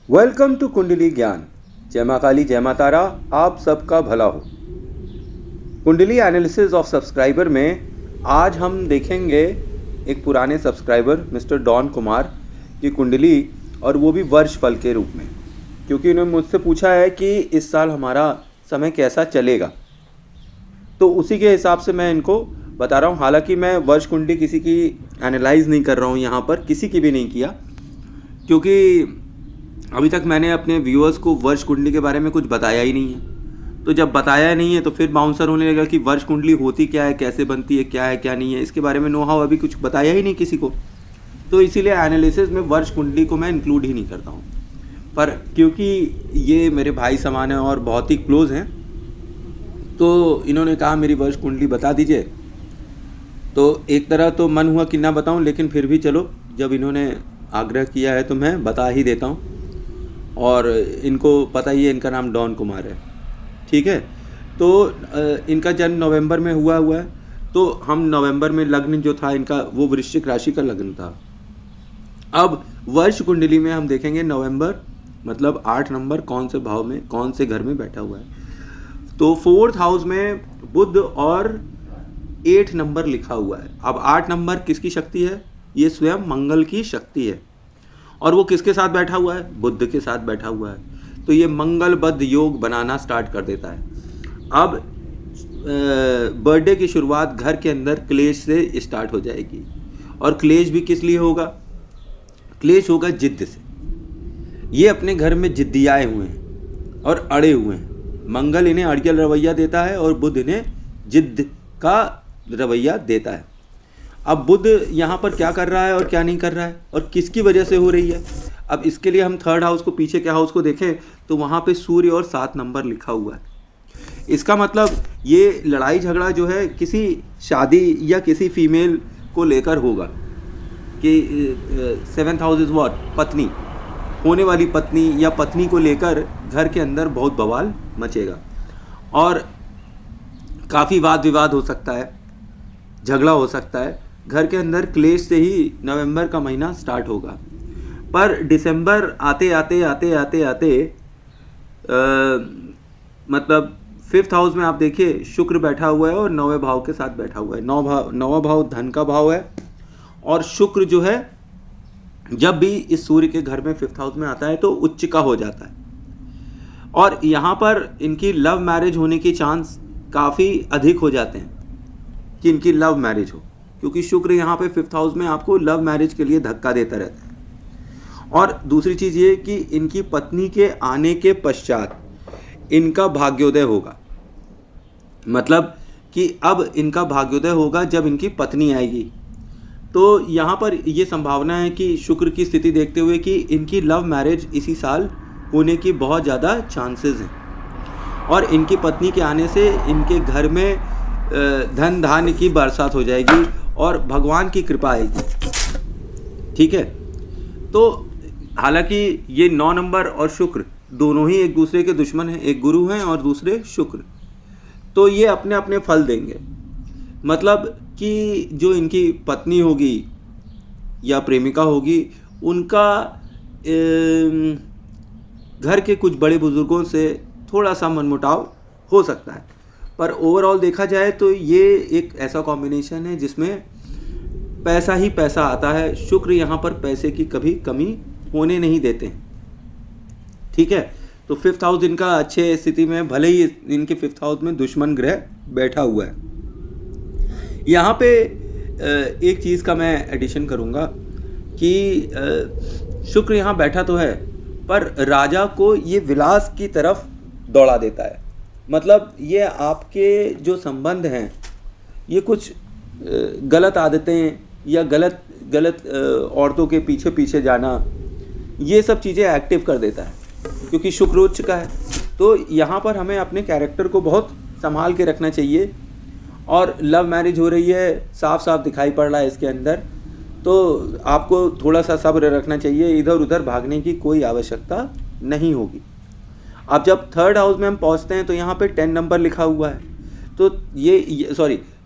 Welcome to कुंडली ज्ञान। जय माँ काली, जय माँ तारा, आप सबका भला हो। कुंडली एनालिसिस ऑफ सब्सक्राइबर में आज हम देखेंगे एक पुराने सब्सक्राइबर मिस्टर डॉन कुमार की कुंडली, और वो भी वर्ष फल के रूप में, क्योंकि उन्होंने मुझसे पूछा है कि इस साल हमारा समय कैसा चलेगा, तो उसी के हिसाब से मैं इनको बता रहा हूँ। हालांकि मैं वर्ष कुंडली किसी की एनालाइज नहीं कर रहा हूँ, यहाँ पर किसी की भी नहीं किया, क्योंकि अभी तक मैंने अपने व्यूअर्स को वर्ष कुंडली के बारे में कुछ बताया ही नहीं है। तो जब बताया नहीं है तो फिर बाउंसर होने लगा कि वर्ष कुंडली होती क्या है, कैसे बनती है, क्या है क्या नहीं है, इसके बारे में नो हाउ अभी कुछ बताया ही नहीं किसी को। तो इसीलिए एनालिसिस में वर्ष कुंडली को मैं इंक्लूड ही नहीं करता हूँ। पर क्योंकि ये मेरे भाई समान हैं और बहुत ही क्लोज हैं, तो इन्होंने कहा मेरी वर्ष कुंडली बता दीजिए। तो एक तरह तो मन हुआ कि ना बताऊं, लेकिन फिर भी चलो, जब इन्होंने आग्रह किया है तो मैं बता ही देता हूं। और इनको पता ही है, इनका नाम डॉन कुमार है, ठीक है। तो इनका जन्म नवंबर में हुआ है। तो हम नवंबर में लग्न जो था इनका, वो वृश्चिक राशि का लग्न था। अब वर्ष कुंडली में हम देखेंगे नवंबर मतलब 8 नंबर कौन से भाव में, कौन से घर में बैठा हुआ है। तो 4th हाउस में बुध और 8 नंबर लिखा हुआ है। अब 8 नंबर किसकी शक्ति है? ये स्वयं मंगल की शक्ति है। और वो किसके साथ बैठा हुआ है? बुध के साथ बैठा हुआ है। तो ये मंगल बद्ध योग बनाना स्टार्ट कर देता है। अब बर्थडे की शुरुआत घर के अंदर क्लेश से स्टार्ट हो जाएगी। और क्लेश भी किस लिए होगा? क्लेश होगा जिद्द से। ये अपने घर में जिद्दियाए हुए हैं और अड़े हुए हैं। मंगल इन्हें अड़ियल रवैया देता है और बुध इन्हें जिद्द का रवैया देता है। अब बुध यहाँ पर क्या कर रहा है और क्या नहीं कर रहा है, और किसकी वजह से हो रही है। अब इसके लिए हम 3rd हाउस को, पीछे के हाउस को देखें तो वहाँ पे सूर्य और 7 नंबर लिखा हुआ है। इसका मतलब ये लड़ाई झगड़ा जो है किसी शादी या किसी फीमेल को लेकर होगा कि 7th हाउस इज व्हाट, पत्नी, होने वाली पत्नी या पत्नी को लेकर घर के अंदर बहुत बवाल मचेगा और काफ़ी वाद विवाद हो सकता है, झगड़ा हो सकता है। घर के अंदर क्लेश से ही नवंबर का महीना स्टार्ट होगा। पर दिसंबर आते आते आते आते आते मतलब 5th हाउस में आप देखिए शुक्र बैठा हुआ है और 9वें भाव के साथ बैठा हुआ है। 9वां भाव धन का भाव है, और शुक्र जो है जब भी इस सूर्य के घर में 5th हाउस में आता है तो उच्च का हो जाता है। और यहाँ पर इनकी लव मैरिज होने की चांस काफ़ी अधिक हो जाते हैं कि इनकी लव मैरिज हो, क्योंकि शुक्र यहाँ पे 5th हाउस में आपको लव मैरिज के लिए धक्का देता रहता है। और दूसरी चीज़ ये कि इनकी पत्नी के आने के पश्चात इनका भाग्योदय होगा। मतलब कि अब इनका भाग्योदय होगा जब इनकी पत्नी आएगी। तो यहाँ पर ये संभावना है कि शुक्र की स्थिति देखते हुए कि इनकी लव मैरिज इसी साल होने की बहुत ज़्यादा चांसेस हैं। और इनकी पत्नी के आने से इनके घर में धन धान्य की बरसात हो जाएगी और भगवान की कृपा आएगी, ठीक है। तो हालांकि ये 9 नंबर और शुक्र दोनों ही एक दूसरे के दुश्मन हैं, एक गुरु हैं और दूसरे शुक्र। तो ये अपने अपने फल देंगे। मतलब कि जो इनकी पत्नी होगी या प्रेमिका होगी, उनका घर के कुछ बड़े बुजुर्गों से थोड़ा सा मनमुटाव हो सकता है। पर ओवरऑल देखा जाए तो ये एक ऐसा कॉम्बिनेशन है जिसमें पैसा ही पैसा आता है। शुक्र यहाँ पर पैसे की कभी कमी होने नहीं देते हैं, ठीक है। तो 5th हाउस इनका अच्छे स्थिति में, भले ही इनके 5th हाउस में दुश्मन ग्रह बैठा हुआ है। यहाँ पे एक चीज़ का मैं एडिशन करूँगा कि शुक्र यहाँ बैठा तो है, पर राजा को ये विलास की तरफ दौड़ा देता है। मतलब ये आपके जो संबंध हैं, ये कुछ गलत आदतें या गलत औरतों के पीछे पीछे जाना, ये सब चीज़ें एक्टिव कर देता है, क्योंकि शुक्र उच्च का है। तो यहाँ पर हमें अपने कैरेक्टर को बहुत संभाल के रखना चाहिए। और लव मैरिज हो रही है, साफ साफ दिखाई पड़ रहा है इसके अंदर, तो आपको थोड़ा सा सब्र रखना चाहिए। इधर उधर भागने की कोई आवश्यकता नहीं होगी। अब जब 3rd हाउस में हम पहुंचते हैं तो यहाँ पे 10 नंबर लिखा हुआ है। तो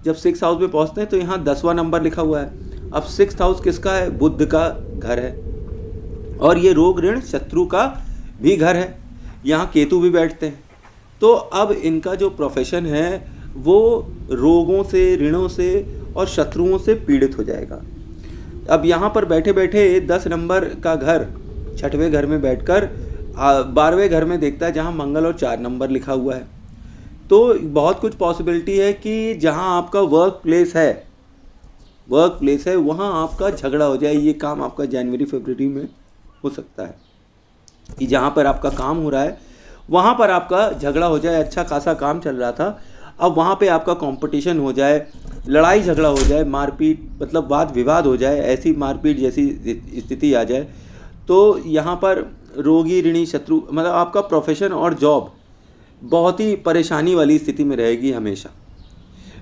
जब 6th हाउस में पहुंचते हैं तो यहाँ 10वां नंबर लिखा हुआ है। अब 6th हाउस किसका है? बुध का घर है। और ये रोग ऋण शत्रु का भी घर है, यहाँ केतु भी बैठते हैं। तो अब इनका जो प्रोफेशन है वो रोगों से, ऋणों से और शत्रुओं से पीड़ित हो जाएगा। अब यहाँ पर बैठे बैठे 10 नंबर का घर 6वें घर में बैठकर 12वें घर में देखता है जहाँ मंगल और 4 नंबर लिखा हुआ है। तो बहुत कुछ पॉसिबिलिटी है कि जहाँ आपका वर्क प्लेस है वहाँ आपका झगड़ा हो जाए। ये काम आपका जनवरी फरवरी में हो सकता है कि जहाँ पर आपका काम हो रहा है वहाँ पर आपका झगड़ा हो जाए। अच्छा खासा काम चल रहा था, अब वहाँ पे आपका कंपटीशन हो जाए, लड़ाई झगड़ा हो जाए, मारपीट मतलब वाद विवाद हो जाए, ऐसी मारपीट जैसी स्थिति आ जाए। तो यहाँ पर रोगी ऋणी शत्रु मतलब आपका प्रोफेशन और जॉब बहुत ही परेशानी वाली स्थिति में रहेगी हमेशा।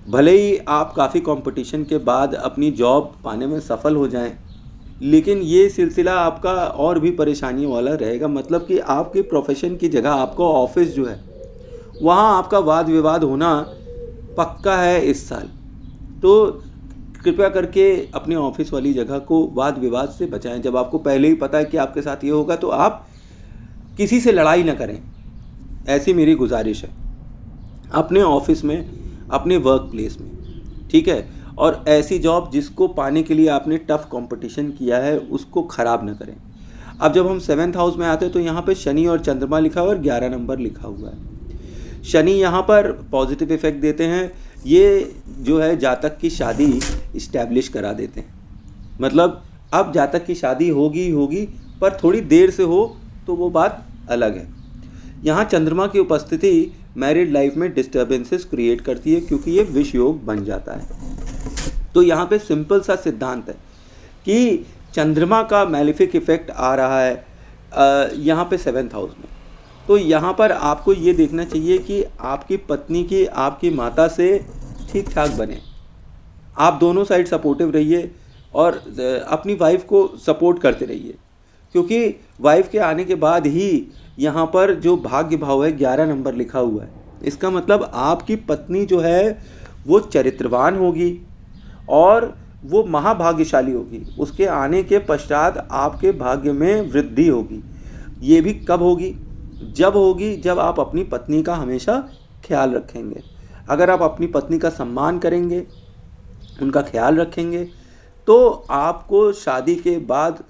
भले ही आप काफ़ी कंपटीशन के बाद अपनी जॉब पाने में सफल हो जाएं, लेकिन ये सिलसिला आपका और भी परेशानियों वाला रहेगा। मतलब कि आपके प्रोफेशन की जगह आपका ऑफिस जो है वहाँ आपका वाद विवाद होना पक्का है इस साल। तो कृपया करके अपने ऑफिस वाली जगह को वाद विवाद से बचाएं। जब आपको पहले ही पता है कि आपके साथ ये होगा तो आप किसी से लड़ाई ना करें, ऐसी मेरी गुजारिश है अपने ऑफिस में, अपने वर्क प्लेस में, ठीक है। और ऐसी जॉब जिसको पाने के लिए आपने टफ कंपटीशन किया है उसको ख़राब ना करें। अब जब हम 7th हाउस में आते हैं तो यहाँ पे शनि और चंद्रमा लिखा हुआ है और 11 नंबर लिखा हुआ है। शनि यहाँ पर पॉजिटिव इफेक्ट देते हैं, ये जो है जातक की शादी इस्टेब्लिश करा देते हैं। मतलब अब जातक की शादी होगी पर थोड़ी देर से हो तो वो बात अलग है। यहाँ चंद्रमा की उपस्थिति मैरिड लाइफ में डिस्टर्बेंसेस क्रिएट करती है क्योंकि ये विष योग बन जाता है। तो यहाँ पे सिंपल सा सिद्धांत है कि चंद्रमा का मैलिफिक इफेक्ट आ रहा है यहाँ पे 7th हाउस में। तो यहाँ पर आपको ये देखना चाहिए कि आपकी पत्नी की आपकी माता से ठीक ठाक बने। आप दोनों साइड सपोर्टिव रहिए और अपनी वाइफ को सपोर्ट करते रहिए, क्योंकि वाइफ के आने के बाद ही यहाँ पर जो भाग्य भाव है 11 नंबर लिखा हुआ है। इसका मतलब आपकी पत्नी जो है वो चरित्रवान होगी और वो महाभाग्यशाली होगी। उसके आने के पश्चात आपके भाग्य में वृद्धि होगी। ये भी कब होगी? जब आप अपनी पत्नी का हमेशा ख्याल रखेंगे। अगर आप अपनी पत्नी का सम्मान करेंगे, उनका ख्याल रखेंगे, तो आपको शादी के बाद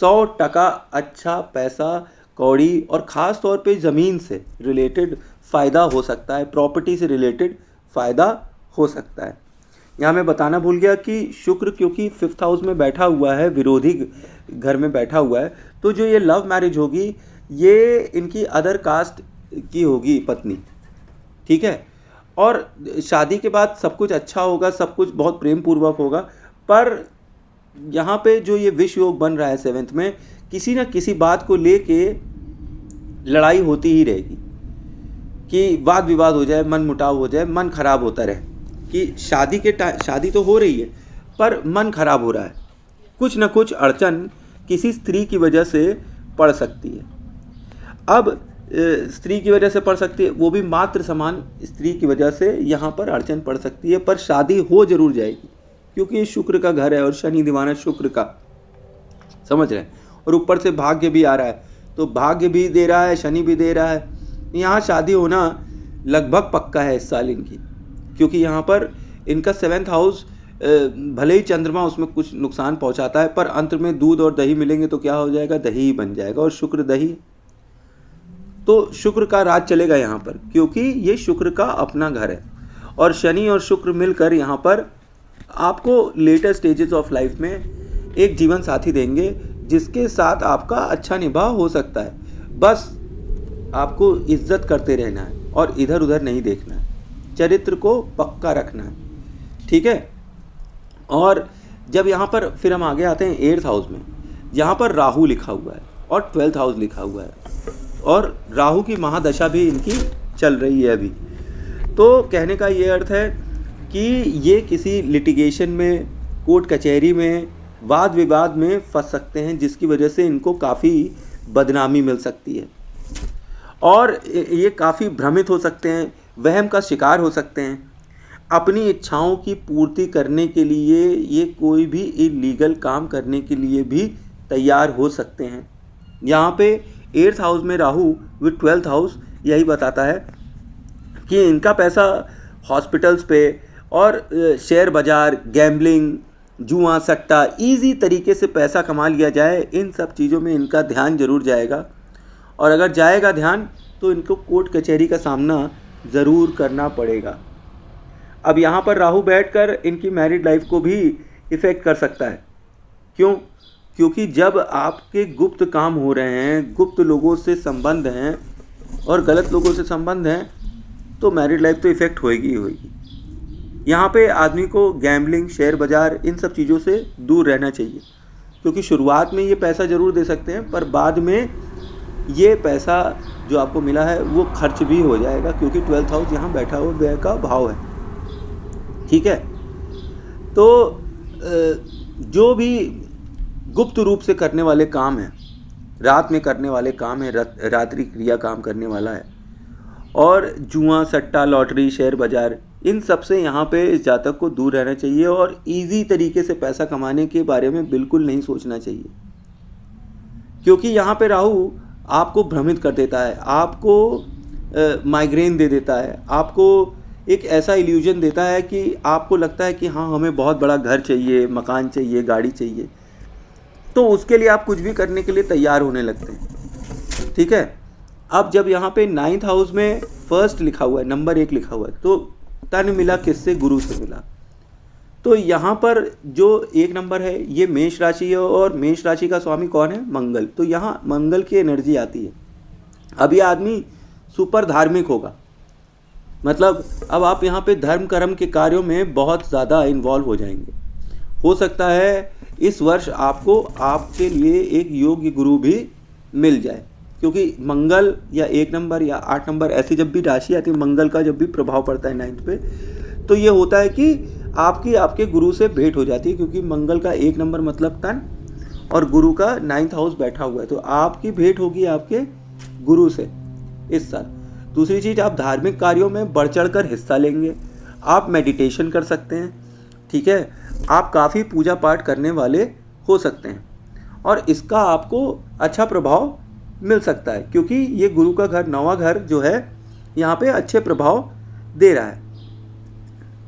100% अच्छा पैसा कौड़ी और ख़ास तौर पे ज़मीन से रिलेटेड फ़ायदा हो सकता है, प्रॉपर्टी से रिलेटेड फ़ायदा हो सकता है। यहाँ मैं बताना भूल गया कि शुक्र क्योंकि 5th हाउस में बैठा हुआ है, विरोधी घर में बैठा हुआ है, तो जो ये लव मैरिज होगी ये इनकी अदर कास्ट की होगी पत्नी, ठीक है। और शादी के बाद सब कुछ अच्छा होगा, सब कुछ बहुत प्रेम पूर्वक होगा। पर यहाँ पे जो ये विष योग बन रहा है 7th में, किसी न किसी बात को लेके लड़ाई होती ही रहेगी कि वाद विवाद हो जाए, मन मुटाव हो जाए, मन खराब होता रहे कि शादी तो हो रही है पर मन खराब हो रहा है। कुछ न कुछ अड़चन किसी स्त्री की वजह से पड़ सकती है। अब स्त्री की वजह से पड़ सकती है, वो भी मात्र समान स्त्री की वजह से यहाँ पर अड़चन पड़ सकती है, पर शादी हो जरूर जाएगी क्योंकि ये शुक्र का घर है और शनि दीवाना शुक्र का, समझ रहे हैं। और ऊपर से भाग्य भी आ रहा है, तो भाग्य भी दे रहा है, शनि भी दे रहा है। यहाँ शादी होना लगभग पक्का है इस साल इनकी, क्योंकि यहाँ पर इनका 7th हाउस भले ही चंद्रमा उसमें कुछ नुकसान पहुँचाता है, पर अंत में दूध और दही मिलेंगे तो क्या हो जाएगा? दही ही बन जाएगा। और शुक्र दही, तो शुक्र का राज चलेगा यहाँ पर, क्योंकि ये शुक्र का अपना घर है। और शनि और शुक्र मिलकर यहाँ पर आपको लेटर स्टेजेस ऑफ लाइफ में एक जीवन साथी देंगे जिसके साथ आपका अच्छा निभाव हो सकता है। बस आपको इज्जत करते रहना है और इधर उधर नहीं देखना है, चरित्र को पक्का रखना है, ठीक है। और जब यहाँ पर फिर हम आगे आते हैं 8th हाउस में, यहाँ पर राहु लिखा हुआ है और 12th हाउस लिखा हुआ है और राहु की महादशा भी इनकी चल रही है अभी। तो कहने का ये अर्थ है कि ये किसी लिटिगेशन में, कोर्ट कचहरी में, वाद विवाद में फंस सकते हैं, जिसकी वजह से इनको काफ़ी बदनामी मिल सकती है और ये काफ़ी भ्रमित हो सकते हैं, वहम का शिकार हो सकते हैं। अपनी इच्छाओं की पूर्ति करने के लिए ये कोई भी इलीगल काम करने के लिए भी तैयार हो सकते हैं, यहाँ पे 8th हाउस में राहु विद 12th हाउस यही बताता है कि इनका पैसा हॉस्पिटल्स पे और शेयर बाज़ार, गैम्बलिंग, जुआ सट्टा, इजी तरीके से पैसा कमा लिया जाए, इन सब चीज़ों में इनका ध्यान जरूर जाएगा। और अगर जाएगा ध्यान तो इनको कोर्ट कचहरी का सामना ज़रूर करना पड़ेगा। अब यहाँ पर राहु बैठकर इनकी मैरिड लाइफ को भी इफ़ेक्ट कर सकता है। क्यों? क्योंकि जब आपके गुप्त काम हो रहे हैं, गुप्त लोगों से संबंध हैं और गलत लोगों से संबंध हैं, तो मैरिड लाइफ तो इफ़ेक्ट होएगी ही होएगी। यहाँ पे आदमी को गैम्बलिंग, शेयर बाज़ार, इन सब चीज़ों से दूर रहना चाहिए, क्योंकि शुरुआत में ये पैसा ज़रूर दे सकते हैं, पर बाद में ये पैसा जो आपको मिला है वो खर्च भी हो जाएगा, क्योंकि 12th हाउस यहाँ बैठा हुआ व्यय का भाव है। ठीक है, तो जो भी गुप्त रूप से करने वाले काम हैं, रात में करने वाले काम हैं, रात्रि क्रिया काम करने वाला है, और जुआ, सट्टा, लॉटरी, शेयर बाज़ार, इन सब से यहाँ पे इस जातक को दूर रहना चाहिए और इजी तरीके से पैसा कमाने के बारे में बिल्कुल नहीं सोचना चाहिए, क्योंकि यहाँ पे राहु आपको भ्रमित कर देता है, आपको माइग्रेन दे देता है, आपको एक ऐसा इल्यूजन देता है कि आपको लगता है कि हाँ हमें बहुत बड़ा घर चाहिए, मकान चाहिए, गाड़ी चाहिए, तो उसके लिए आप कुछ भी करने के लिए तैयार होने लगते हैं। ठीक है, अब जब यहाँ पे 9th हाउस में फर्स्ट लिखा हुआ है, नंबर 1 लिखा हुआ है, तो तन मिला किससे? गुरु से मिला। तो यहाँ पर जो 1 नंबर है ये मेष राशि है, और मेष राशि का स्वामी कौन है? मंगल। तो यहाँ मंगल की एनर्जी आती है। अब ये आदमी सुपर धार्मिक होगा, मतलब अब आप यहाँ पे धर्म कर्म के कार्यों में बहुत ज़्यादा इन्वॉल्व हो जाएंगे। हो सकता है इस वर्ष आपको आपके लिए एक योग्य गुरु भी मिल जाए, क्योंकि मंगल या 1 नंबर या 8 नंबर ऐसी जब भी राशि आती है, मंगल का जब भी प्रभाव पड़ता है 9th पे, तो ये होता है कि आपके गुरु से भेंट हो जाती है, क्योंकि मंगल का 1 नंबर मतलब तन और गुरु का 9th हाउस बैठा हुआ है, तो आपकी भेंट होगी आपके गुरु से इस साल। दूसरी चीज़, आप धार्मिक कार्यों में बढ़ चढ़ कर हिस्सा लेंगे, आप मेडिटेशन कर सकते हैं। ठीक है, आप काफ़ी पूजा पाठ करने वाले हो सकते हैं और इसका आपको अच्छा प्रभाव मिल सकता है, क्योंकि ये गुरु का घर, 9वां घर जो है, यहाँ पे अच्छे प्रभाव दे रहा है।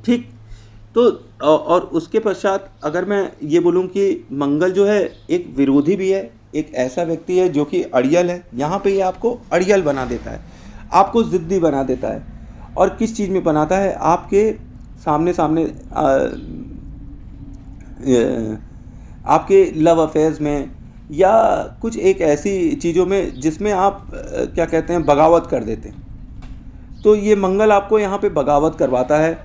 ठीक, तो और उसके पश्चात अगर मैं ये बोलूँ कि मंगल जो है एक विरोधी भी है, एक ऐसा व्यक्ति है जो कि अड़ियल है। यहाँ पे ये आपको अड़ियल बना देता है, आपको ज़िद्दी बना देता है। और किस चीज़ में बनाता है? आपके सामने आपके लव अफेयर्स में, या कुछ एक ऐसी चीज़ों में जिसमें आप क्या कहते हैं, बगावत कर देते हैं। तो ये मंगल आपको यहाँ पे बगावत करवाता है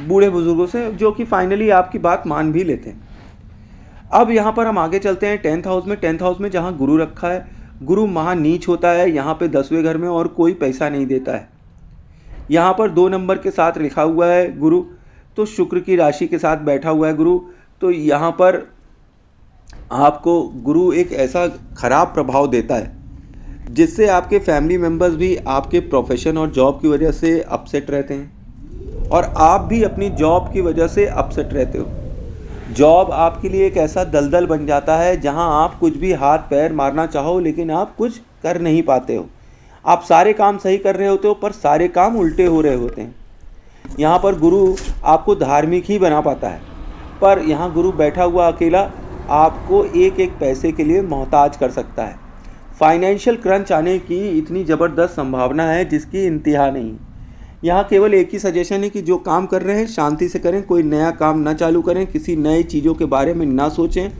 बूढ़े बुजुर्गों से, जो कि फाइनली आपकी बात मान भी लेते हैं। अब यहाँ पर हम आगे चलते हैं 10th हाउस में। 10th हाउस में जहाँ गुरु रखा है, गुरु महानीच होता है यहाँ पे 10वें घर में, और कोई पैसा नहीं देता है। यहाँ पर 2 नंबर के साथ लिखा हुआ है गुरु, तो शुक्र की राशि के साथ बैठा हुआ है गुरु। तो यहाँ पर आपको गुरु एक ऐसा खराब प्रभाव देता है जिससे आपके फैमिली मेम्बर्स भी आपके प्रोफेशन और जॉब की वजह से अपसेट रहते हैं, और आप भी अपनी जॉब की वजह से अपसेट रहते हो। जॉब आपके लिए एक ऐसा दलदल बन जाता है जहां आप कुछ भी हाथ पैर मारना चाहो लेकिन आप कुछ कर नहीं पाते हो। आप सारे काम सही कर रहे होते हो पर सारे काम उल्टे हो रहे होते हैं। यहाँ पर गुरु आपको धार्मिक ही बना पाता है, पर यहाँ गुरु बैठा हुआ अकेला आपको एक एक पैसे के लिए मोहताज कर सकता है। फाइनेंशियल क्रंच आने की इतनी ज़बरदस्त संभावना है जिसकी इंतहा नहीं। यहाँ केवल एक ही सजेशन है कि जो काम कर रहे हैं शांति से करें, कोई नया काम ना चालू करें, किसी नई चीज़ों के बारे में ना सोचें,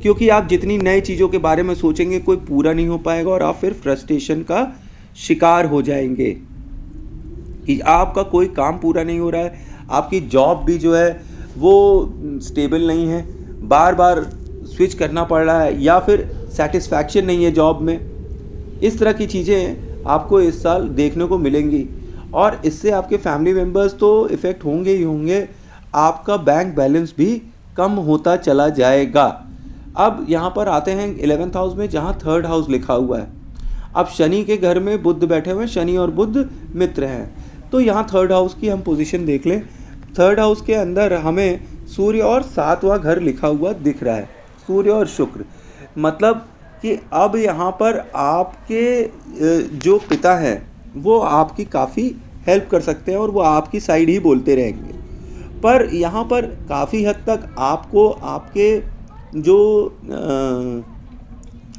क्योंकि आप जितनी नई चीज़ों के बारे में सोचेंगे कोई पूरा नहीं हो पाएगा और आप फिर फ्रस्ट्रेशन का शिकार हो जाएंगे कि आपका कोई काम पूरा नहीं हो रहा है, आपकी जॉब भी जो है वो स्टेबल नहीं है, बार बार स्विच करना पड़ रहा है, या फिर सेटिस्फैक्शन नहीं है जॉब में। इस तरह की चीज़ें आपको इस साल देखने को मिलेंगी और इससे आपके फैमिली मेम्बर्स तो इफ़ेक्ट होंगे ही होंगे, आपका बैंक बैलेंस भी कम होता चला जाएगा। अब यहाँ पर आते हैं 11th हाउस में जहाँ 3rd हाउस लिखा हुआ है। अब शनि के घर में बुध बैठे हुए हैं, शनि और बुध मित्र हैं। तो यहाँ 3rd हाउस की हम पोजीशन देख लें। 3rd हाउस के अंदर हमें सूर्य और 7वां घर लिखा हुआ दिख रहा है, सूर्य और शुक्र। मतलब कि अब यहाँ पर आपके जो पिता हैं वो आपकी काफ़ी हेल्प कर सकते हैं और वो आपकी साइड ही बोलते रहेंगे। पर यहाँ पर काफ़ी हद तक आपको आपके जो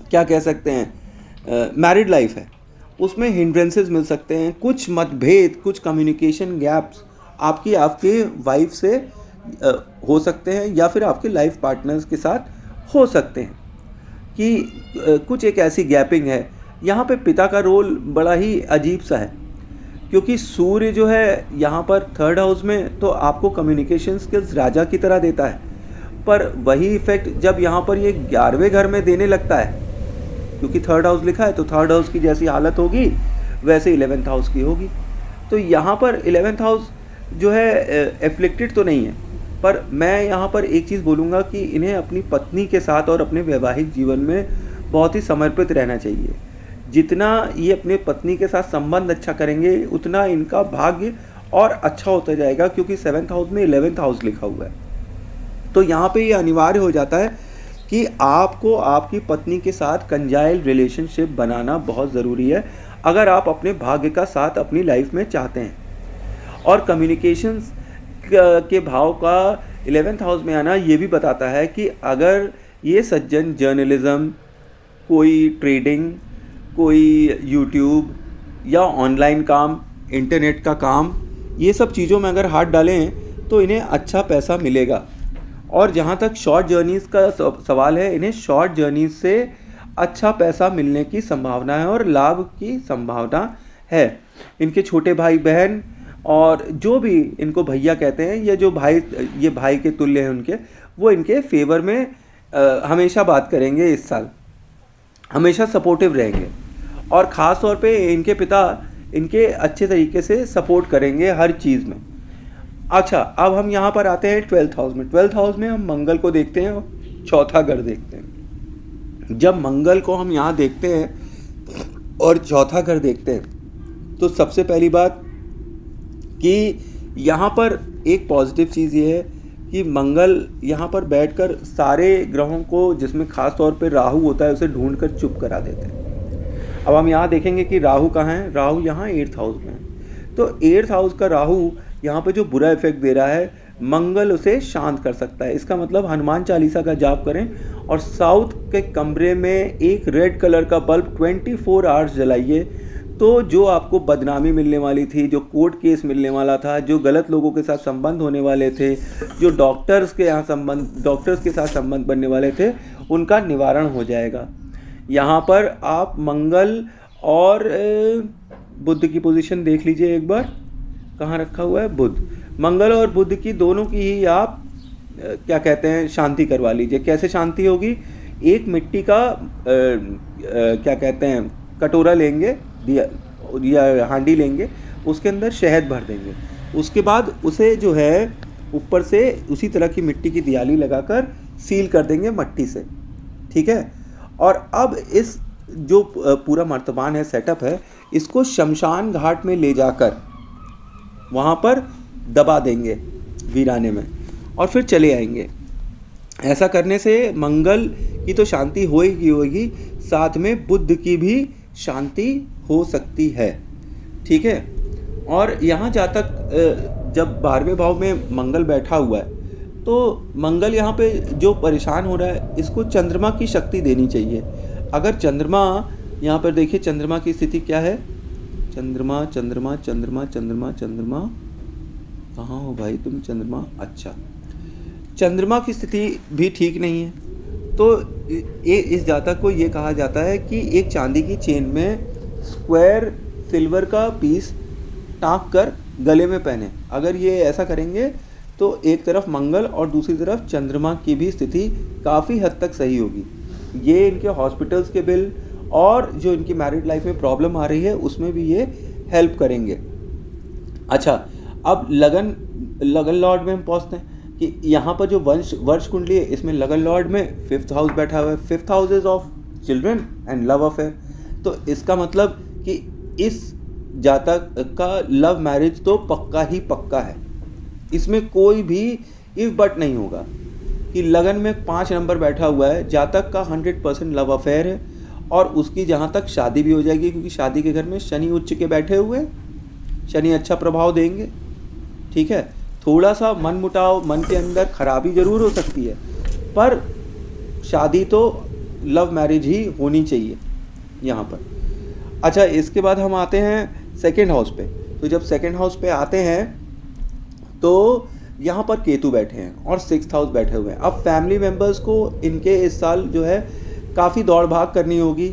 क्या कह सकते हैं मैरिड लाइफ है उसमें हिंड्रेंसेस मिल सकते हैं, कुछ मतभेद, कुछ कम्युनिकेशन गैप्स आपकी आपके वाइफ से हो सकते हैं या फिर आपके लाइफ पार्टनर्स के साथ हो सकते हैं कि कुछ एक ऐसी गैपिंग है। यहाँ पे पिता का रोल बड़ा ही अजीब सा है क्योंकि सूर्य जो है यहाँ पर थर्ड हाउस में तो आपको कम्युनिकेशन स्किल्स राजा की तरह देता है, पर वही इफेक्ट जब यहाँ पर ये 11वें घर में देने लगता है, क्योंकि थर्ड हाउस लिखा है तो थर्ड हाउस की जैसी हालत होगी वैसे 11th हाउस की होगी। तो यहाँ पर 11th हाउस जो है एफ्लिक्टेड तो नहीं है, पर मैं यहाँ पर एक चीज़ बोलूँगा कि इन्हें अपनी पत्नी के साथ और अपने वैवाहिक जीवन में बहुत ही समर्पित रहना चाहिए। जितना ये अपने पत्नी के साथ संबंध अच्छा करेंगे उतना इनका भाग्य और अच्छा होता जाएगा, क्योंकि 7th हाउस में 11th हाउस लिखा हुआ है। तो यहाँ पे ये अनिवार्य हो जाता है कि आपको आपकी पत्नी के साथ कंजाइल रिलेशनशिप बनाना बहुत ज़रूरी है अगर आप अपने भाग्य का साथ अपनी लाइफ में चाहते हैं। और कम्युनिकेशंस के भाव का 11th हाउस में आना ये भी बताता है कि अगर ये सज्जन जर्नलिज़्म, कोई ट्रेडिंग, कोई यूट्यूब या ऑनलाइन काम, इंटरनेट का काम, ये सब चीज़ों में अगर हाथ डालें तो इन्हें अच्छा पैसा मिलेगा। और जहाँ तक शॉर्ट जर्नीज़ का सवाल है, इन्हें शॉर्ट जर्नीज़ से अच्छा पैसा मिलने की संभावना है और लाभ की संभावना है। इनके छोटे भाई बहन और जो भी इनको भैया कहते हैं, ये जो भाई, ये भाई के तुल्य हैं उनके, वो इनके फेवर में हमेशा बात करेंगे, इस साल हमेशा सपोर्टिव रहेंगे। और ख़ास तौर पे इनके पिता इनके अच्छे तरीके से सपोर्ट करेंगे हर चीज़ में। अच्छा, अब हम यहाँ पर आते हैं 12th हाउस में। 12th हाउस में हम मंगल को देखते हैं और चौथा घर देखते हैं। जब मंगल को हम यहाँ देखते हैं और चौथा घर देखते हैं तो सबसे पहली बात कि यहाँ पर एक पॉजिटिव चीज़ ये है कि मंगल यहाँ पर बैठकर सारे ग्रहों को, जिसमें ख़ास तौर पे राहु होता है, उसे ढूंढ कर चुप करा देते हैं। अब हम यहाँ देखेंगे कि राहु कहाँ है। राहु यहाँ 8th हाउस में है। तो 8th हाउस का राहु यहाँ पे जो बुरा इफेक्ट दे रहा है, मंगल उसे शांत कर सकता है। इसका मतलब हनुमान चालीसा का जाप करें और साउथ के कमरे में एक रेड कलर का बल्ब 24 आवर्स जलाइए। तो जो आपको बदनामी मिलने वाली थी, जो कोर्ट केस मिलने वाला था, जो गलत लोगों के साथ संबंध होने वाले थे, जो डॉक्टर्स के साथ संबंध बनने वाले थे, उनका निवारण हो जाएगा। यहाँ पर आप मंगल और बुध की पोजीशन देख लीजिए एक बार, कहाँ रखा हुआ है बुध। मंगल और बुध की दोनों की ही आप क्या कहते हैं शांति करवा लीजिए। कैसे शांति होगी? एक मिट्टी का क्या कहते हैं कटोरा लेंगे या हांडी लेंगे, उसके अंदर शहद भर देंगे, उसके बाद उसे जो है ऊपर से उसी तरह की मिट्टी की दियाली लगाकर सील कर देंगे मट्टी से, ठीक है। और अब इस जो पूरा मर्तबान है, सेटअप है, इसको शमशान घाट में ले जाकर वहाँ पर दबा देंगे वीराने में और फिर चले आएंगे। ऐसा करने से मंगल की तो शांति होगी, साथ में बुध की भी शांति हो सकती है, ठीक है। और यहाँ जातक जब 12वें भाव में मंगल बैठा हुआ है तो मंगल यहाँ पे जो परेशान हो रहा है, इसको चंद्रमा की शक्ति देनी चाहिए। अगर चंद्रमा यहाँ पर देखिए, चंद्रमा की स्थिति क्या है, चंद्रमा चंद्रमा चंद्रमा चंद्रमा चंद्रमा कहाँ हो भाई तुम चंद्रमा? अच्छा, चंद्रमा की स्थिति भी ठीक नहीं है। तो इस जातक को ये कहा जाता है कि एक चांदी की चेन में स्क्वायर सिल्वर का पीस टाँक कर गले में पहने। अगर ये ऐसा करेंगे तो एक तरफ मंगल और दूसरी तरफ चंद्रमा की भी स्थिति काफ़ी हद तक सही होगी। ये इनके हॉस्पिटल्स के बिल और जो इनकी मैरिड लाइफ में प्रॉब्लम आ रही है उसमें भी ये हेल्प करेंगे। अच्छा, अब लगन लॉर्ड में हम पहुँचते हैं कि यहाँ पर जो वर्ष कुंडली है, इसमें लगन लॉर्ड में 5th हाउस बैठा हुआ है। 5th house is of children and love affair. तो इसका मतलब कि इस जातक का लव मैरिज तो पक्का ही पक्का है, इसमें कोई भी इफ बट नहीं होगा। कि लगन में 5 नंबर बैठा हुआ है, जातक का 100% लव अफेयर है और उसकी जहाँ तक शादी भी हो जाएगी, क्योंकि शादी के घर में शनि उच्च के बैठे हुए हैं, शनि अच्छा प्रभाव देंगे। ठीक है, थोड़ा सा मन मुटाव, मन के अंदर खराबी ज़रूर हो सकती है, पर शादी तो लव मैरिज ही होनी चाहिए यहाँ पर। अच्छा, इसके बाद हम आते हैं सेकंड हाउस पे। तो जब सेकंड हाउस पे आते हैं तो यहाँ पर केतु बैठे हैं और सिक्स्थ हाउस बैठे हुए हैं। अब फैमिली मेम्बर्स को इनके इस साल जो है काफ़ी दौड़ भाग करनी होगी,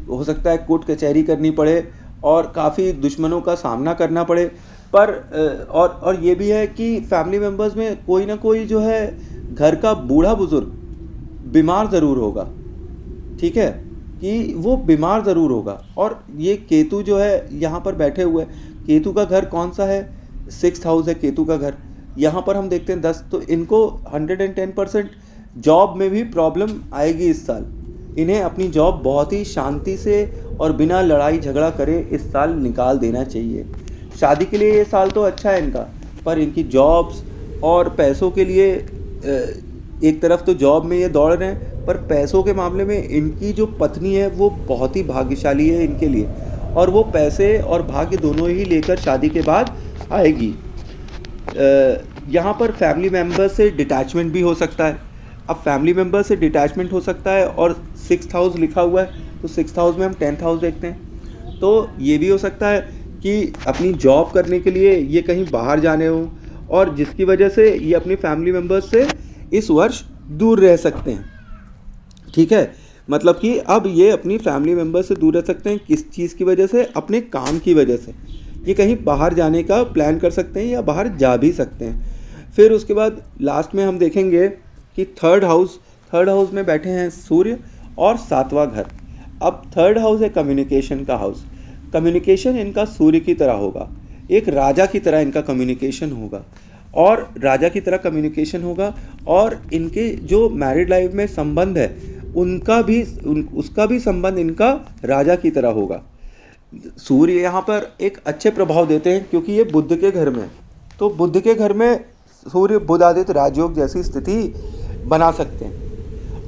हो सकता है कोर्ट कचहरी करनी पड़े और काफ़ी दुश्मनों का सामना करना पड़े। पर और ये भी है कि फैमिली मेम्बर्स में कोई ना कोई जो है घर का बूढ़ा बुजुर्ग बीमार ज़रूर होगा। ठीक है, कि वो बीमार ज़रूर होगा। और ये केतु जो है यहाँ पर बैठे हुए, केतु का घर कौन सा है? सिक्स्थ हाउस है केतु का घर। यहाँ पर हम देखते हैं 10, तो इनको 110% जॉब में भी प्रॉब्लम आएगी इस साल। इन्हें अपनी जॉब बहुत ही शांति से और बिना लड़ाई झगड़ा करे इस साल निकाल देना चाहिए। शादी के लिए ये साल तो अच्छा है इनका, पर इनकी जॉब्स और पैसों के लिए एक तरफ तो जॉब में ये दौड़ रहे हैं, पर पैसों के मामले में इनकी जो पत्नी है वो बहुत ही भाग्यशाली है इनके लिए, और वो पैसे और भाग्य दोनों ही लेकर शादी के बाद आएगी। यहाँ पर फैमिली मेम्बर से डिटैचमेंट भी हो सकता है। अब फैमिली मेम्बर से डिटैचमेंट हो सकता है और सिक्स्थ हाउस लिखा हुआ है, तो सिक्स्थ हाउस में हम 10th हाउस देखते हैं, तो ये भी हो सकता है कि अपनी जॉब करने के लिए ये कहीं बाहर जाने हों, और जिसकी वजह से ये अपनी फैमिली मेम्बर्स से इस वर्ष दूर रह सकते हैं। ठीक है, मतलब कि अब ये अपनी फैमिली मेम्बर से दूर रह सकते हैं। किस चीज़ की वजह से? अपने काम की वजह से। ये कहीं बाहर जाने का प्लान कर सकते हैं या बाहर जा भी सकते हैं। फिर उसके बाद लास्ट में हम देखेंगे कि थर्ड हाउस में बैठे हैं सूर्य और 7वां घर। अब थर्ड हाउस है कम्युनिकेशन का हाउस। कम्युनिकेशन इनका सूर्य की तरह होगा, एक राजा की तरह इनका कम्युनिकेशन होगा, और राजा की तरह कम्युनिकेशन होगा। और इनके जो मैरिड लाइफ में संबंध है उसका भी संबंध इनका राजा की तरह होगा। सूर्य यहाँ पर एक अच्छे प्रभाव देते हैं क्योंकि ये बुध के घर में, तो बुध के घर में सूर्य बुध आदित्य राजयोग जैसी स्थिति बना सकते हैं।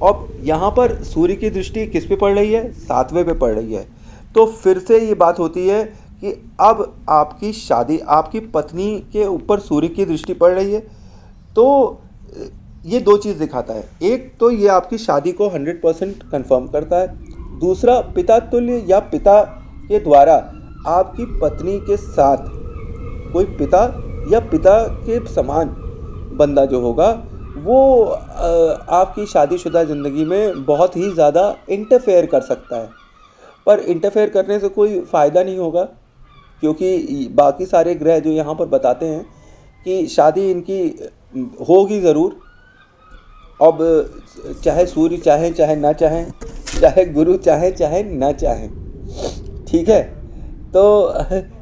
अब यहाँ पर सूर्य की दृष्टि किस पे पड़ रही है? 7वें पे पड़ रही है। तो फिर से ये बात होती है कि अब आपकी शादी, आपकी पत्नी के ऊपर सूर्य की दृष्टि पड़ रही है, तो ये दो चीज़ दिखाता है। एक तो ये आपकी शादी को 100% कन्फर्म करता है। दूसरा, पिता तुल्य या पिता के द्वारा आपकी पत्नी के साथ कोई पिता या पिता के समान बंदा जो होगा वो आपकी शादीशुदा ज़िंदगी में बहुत ही ज़्यादा इंटरफेयर कर सकता है। पर इंटरफेयर करने से कोई फ़ायदा नहीं होगा, क्योंकि बाकी सारे ग्रह जो यहाँ पर बताते हैं कि शादी इनकी होगी ज़रूर। अब चाहे सूर्य चाहे चाहे ना चाहें, चाहे गुरु चाहे चाहे ना चाहें, ठीक है। तो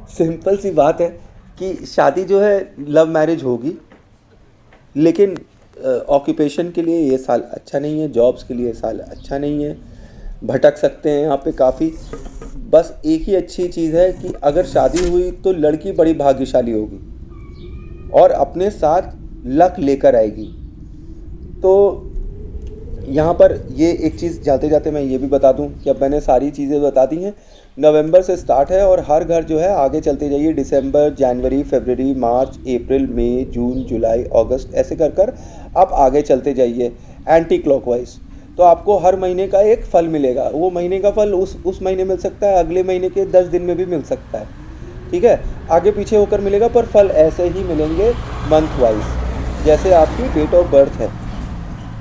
सिंपल सी बात है कि शादी जो है लव मैरिज होगी, लेकिन ऑक्यूपेशन के लिए ये साल अच्छा नहीं है, जॉब्स के लिए ये साल अच्छा नहीं है, भटक सकते हैं यहाँ पे काफ़ी। बस एक ही अच्छी चीज़ है कि अगर शादी हुई तो लड़की बड़ी भाग्यशाली होगी और अपने साथ लक लेकर आएगी। तो यहाँ पर ये एक चीज़ जाते जाते मैं ये भी बता दूँ कि अब मैंने सारी चीज़ें बता दी हैं। नवंबर से स्टार्ट है और हर घर जो है आगे चलते जाइए, दिसंबर, जनवरी, फरवरी, मार्च, अप्रैल, मई, जून, जुलाई, अगस्त, ऐसे कर कर आप आगे चलते जाइए एंटी क्लॉकवाइज। तो आपको हर महीने का एक फल मिलेगा। वो महीने का फल उस महीने मिल सकता है, अगले महीने के 10 दिन में भी मिल सकता है, ठीक है, आगे पीछे होकर मिलेगा, पर फल ऐसे ही मिलेंगे मंथ वाइज जैसे आपकी डेट ऑफ बर्थ है।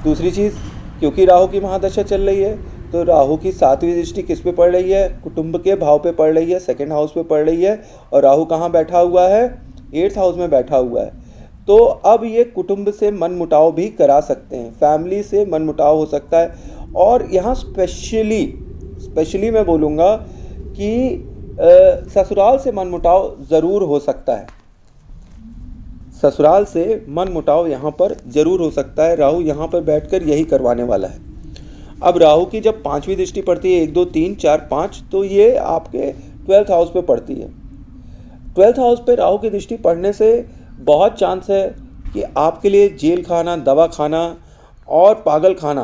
दूसरी चीज़, क्योंकि राहु की महादशा चल रही है, तो राहु की 7वीं दृष्टि किस पे पड़ रही है? कुटुंब के भाव पे पड़ रही है, सेकंड हाउस पे पड़ रही है। और राहु कहाँ बैठा हुआ है? 8th हाउस में बैठा हुआ है। तो अब ये कुटुंब से मनमुटाव भी करा सकते हैं, फैमिली से मनमुटाव हो सकता है। और यहाँ स्पेशली मैं बोलूँगा कि ससुराल से मनमुटाव ज़रूर हो सकता है। ससुराल से मनमुटाव यहाँ पर ज़रूर हो सकता है। राहु यहाँ पर बैठकर यही करवाने वाला है। अब राहु की जब 5वीं दृष्टि पड़ती है, 1, 2, 3, 4, 5, तो ये आपके 12th हाउस पे पड़ती है। 12th हाउस पे राहु की दृष्टि पड़ने से बहुत चांस है कि आपके लिए जेल खाना, दवा खाना और पागल खाना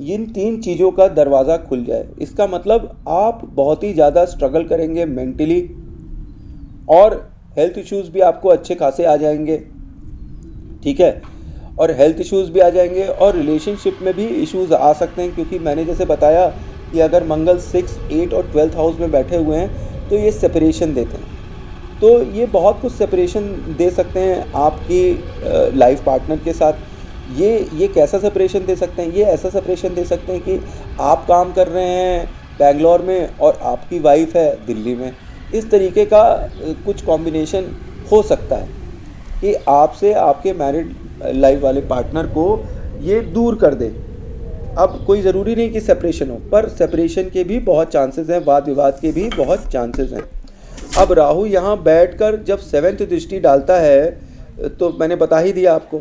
इन 3 चीज़ों का दरवाज़ा खुल जाए, इसका मतलब आप बहुत ही ज़्यादा स्ट्रगल करेंगे मेंटली, और हेल्थ इश्यूज़ भी आपको अच्छे खासे आ जाएंगे, ठीक है। और हेल्थ इश्यूज़ भी आ जाएंगे और रिलेशनशिप में भी इश्यूज़ आ सकते हैं, क्योंकि मैंने जैसे बताया कि अगर मंगल 6, 8 और 12th हाउस में बैठे हुए हैं तो ये सेपरेशन देते हैं। तो ये बहुत कुछ सेपरेशन दे सकते हैं आपकी लाइफ पार्टनर के साथ। ये कैसा सेपरेशन दे सकते हैं? ये ऐसा सेपरेशन दे सकते हैं कि आप काम कर रहे हैं बेंगलोर में और आपकी वाइफ है दिल्ली में। इस तरीके का कुछ कॉम्बिनेशन हो सकता है कि आपसे आपके मैरिड लाइफ वाले पार्टनर को ये दूर कर दे। अब कोई ज़रूरी नहीं कि सेपरेशन हो, पर सेपरेशन के भी बहुत चांसेस हैं, वाद विवाद के भी बहुत चांसेस हैं। अब राहु यहाँ बैठकर जब 7th दृष्टि डालता है तो मैंने बता ही दिया आपको,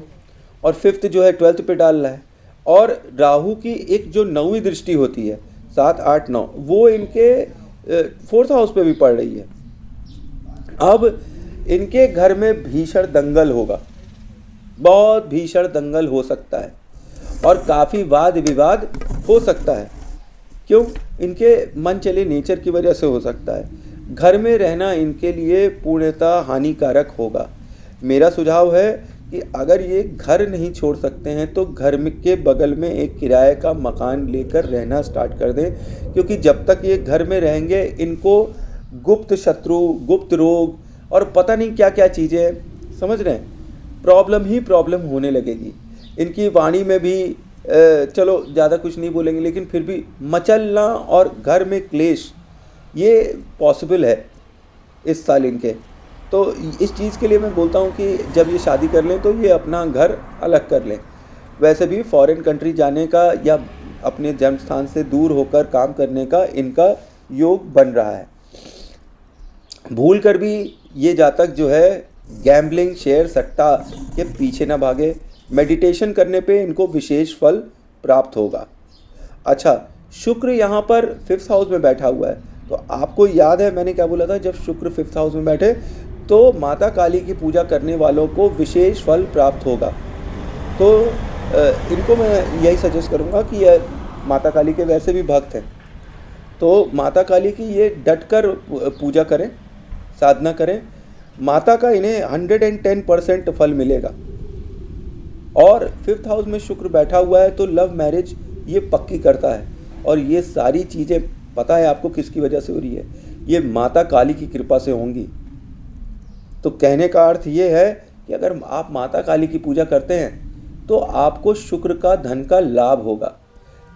और 5th जो है 12th पे डाल रहा है, और राहु की एक जो 9वीं दृष्टि होती है 7, 8, 9 वो इनके 4th हाउस पे भी पड़ रही है। अब इनके घर में भीषण दंगल होगा, बहुत भीषण दंगल हो सकता है, और काफ़ी वाद विवाद हो सकता है। क्यों? इनके मन चले नेचर की वजह से हो सकता है। घर में रहना इनके लिए पूर्णतः हानिकारक होगा। मेरा सुझाव है कि अगर ये घर नहीं छोड़ सकते हैं तो घर के बगल में एक किराए का मकान लेकर रहना स्टार्ट कर दें, क्योंकि जब तक ये घर में रहेंगे इनको गुप्त शत्रु, गुप्त रोग और पता नहीं क्या क्या चीज़ें, समझ रहे हैं, प्रॉब्लम ही प्रॉब्लम होने लगेगी। इनकी वाणी में भी चलो ज़्यादा कुछ नहीं बोलेंगे, लेकिन फिर भी मचलना और घर में क्लेश ये पॉसिबल है इस साल इनके। तो इस चीज़ के लिए मैं बोलता हूँ कि जब ये शादी कर लें तो ये अपना घर अलग कर लें। वैसे भी फॉरेन कंट्री जाने का या अपने जन्म स्थान से दूर होकर काम करने का इनका योग बन रहा है। भूल कर भी ये जातक जो है गैम्बलिंग, शेयर सट्टा के पीछे ना भागे। मेडिटेशन करने पे इनको विशेष फल प्राप्त होगा। अच्छा, शुक्र यहाँ पर 5th हाउस में बैठा हुआ है, तो आपको याद है मैंने क्या बोला था? जब शुक्र 5th हाउस में बैठे तो माता काली की पूजा करने वालों को विशेष फल प्राप्त होगा। तो इनको मैं यही सजेस्ट करूँगा कि यह माता काली के वैसे भी भक्त हैं, तो माता काली की ये डट कर पूजा करें, साधना करें। माता का इन्हें 110% फल मिलेगा। और 5th हाउस में शुक्र बैठा हुआ है तो लव मैरिज ये पक्की करता है, और ये सारी चीज़ें पता है आपको किसकी वजह से हो रही है? ये माता काली की कृपा से होंगी। तो कहने का अर्थ ये है कि अगर आप माता काली की पूजा करते हैं तो आपको शुक्र का, धन का लाभ होगा।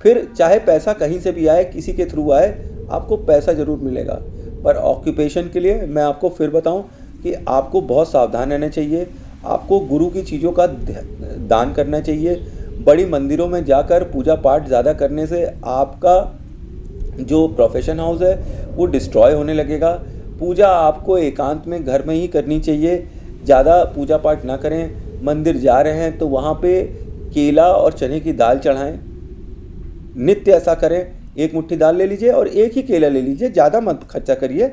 फिर चाहे पैसा कहीं से भी आए, किसी के थ्रू आए, आपको पैसा ज़रूर मिलेगा। पर ऑक्यूपेशन के लिए मैं आपको फिर बताऊं कि आपको बहुत सावधान रहना चाहिए। आपको गुरु की चीज़ों का दान करना चाहिए। बड़ी मंदिरों में जाकर पूजा पाठ ज़्यादा करने से आपका जो प्रोफेशन हाउस है वो डिस्ट्रॉय होने लगेगा। पूजा आपको एकांत में घर में ही करनी चाहिए। ज़्यादा पूजा पाठ ना करें। मंदिर जा रहे हैं तो वहाँ पे केला और चने की दाल चढ़ाएं। नित्य ऐसा करें। एक मुट्ठी दाल ले लीजिए और एक ही केला ले लीजिए, ज़्यादा मत खर्चा करिए,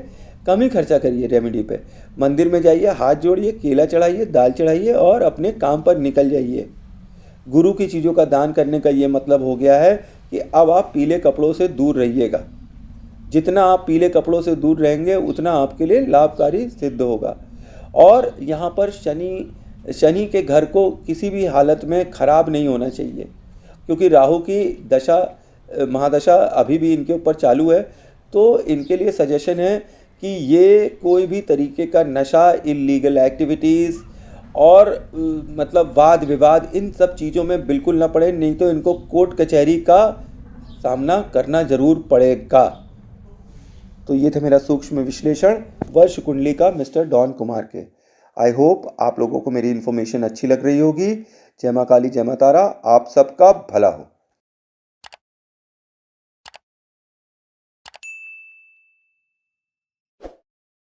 कम ही खर्चा करिए रेमेडी पे। मंदिर में जाइए, हाथ जोड़िए, केला चढ़ाइए, दाल चढ़ाइए और अपने काम पर निकल जाइए। गुरु की चीज़ों का दान करने का ये मतलब हो गया है कि अब आप पीले कपड़ों से दूर रहिएगा। जितना आप पीले कपड़ों से दूर रहेंगे उतना आपके लिए लाभकारी सिद्ध होगा। और यहाँ पर शनि के घर को किसी भी हालत में ख़राब नहीं होना चाहिए, क्योंकि राहु की दशा, महादशा अभी भी इनके ऊपर चालू है। तो इनके लिए सजेशन है कि ये कोई भी तरीके का नशा, इलीगल एक्टिविटीज़ और मतलब वाद विवाद, इन सब चीज़ों में बिल्कुल ना पड़े, नहीं तो इनको कोर्ट कचहरी का सामना करना ज़रूर पड़ेगा। तो ये थे मेरा सूक्ष्म विश्लेषण वर्ष कुंडली का मिस्टर डॉन कुमार के। आई होप आप लोगों को मेरी इन्फॉर्मेशन अच्छी लग रही होगी। जय माँ काली, जय माँ तारा, आप सबका भला हो।